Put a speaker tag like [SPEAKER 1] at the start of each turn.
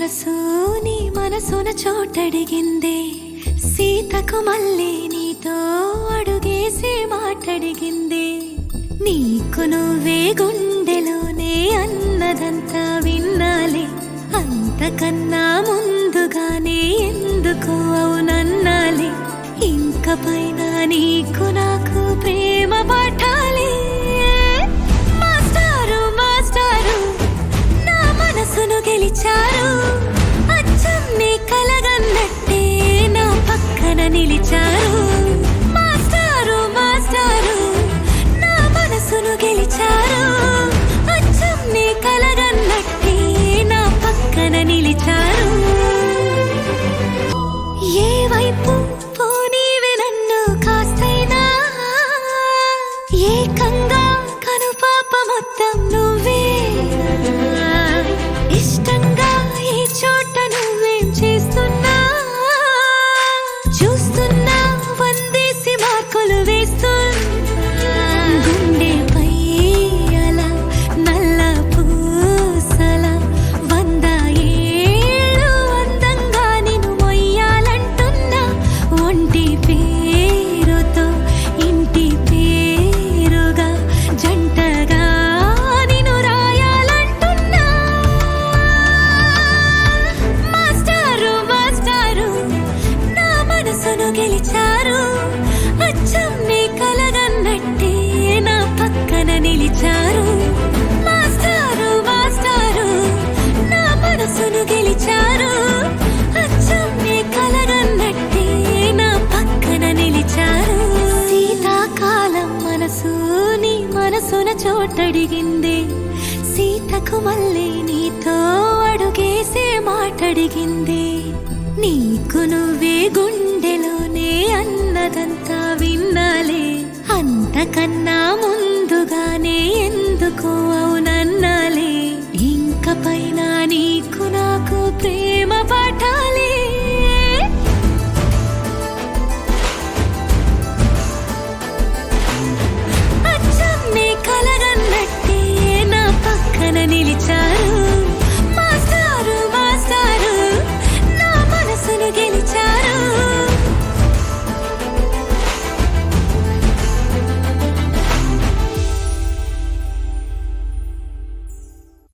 [SPEAKER 1] మనసు నీ మనసున చోటడిగిందే, సీతకు మళ్ళీ నీతో అడుగేసి మాటడిగిందే. నీకు నువ్వే గుండెలోనే అన్నదంతా విన్నాలే, అంతకన్నా ముందుగానే ఎందుకు అవునన్నాలే. ఇంక పైన నీకు నాకు ప్రేమ పాఠాలే. మాస్టారు మాస్టారు నా మనసును గెలిచారు, అచ్చం నీ కలగన్నట్టే నా పక్కన నిలిచారు. మాస్టారు మాస్టారు నా మనసును గెలిచారు, అచ్చం నీ కలగన్నట్టే నా పక్కన నిలిచారు. ఏ వైపు పోనీవి నన్ను కాస్తైనా, ఏకంగా కనుపాప మొత్తం నువ్వే. ఇష్టంగా ఏ చోట నువ్వేం చేస్తున్నా, చూస్తున్నా వందేసి మార్కులు వేస్తున్నా. గుండెపై అలా నల్ల పూసల 100 ఏళ్ళు అందంగా నిన్ను మొయ్యాలంటున్నా. ఒంటి పేరుతో ఇంటి పేరుగా జంటగా నిన్ను రాయాలంటున్నా. మాస్టారు మాస్టారు నా మనసును గెలిచారు, అచ్చం నీ కలగన్నట్టే నా పక్కన నిలిచారు. మాస్టారు మాస్టారు నా మనసును గెలిచారు, అచ్చం నీ కలగన్నట్టే నా పక్కన నిలిచారు. శీతాకాలం మనసు నీ మనసున చోటడిగిందే, సీతకు మళ్ళీ నీతో అడుగేసే మాటడిగిందే. నీకు నువ్వే గుండెలోనే అన్నదంతా విన్నాలే, అంతకన్నా ముందుగానే ఎందుకు అవునన్నాలే. ఇంక పైన నీకు నాకు ప్రేమ పాఠాలే.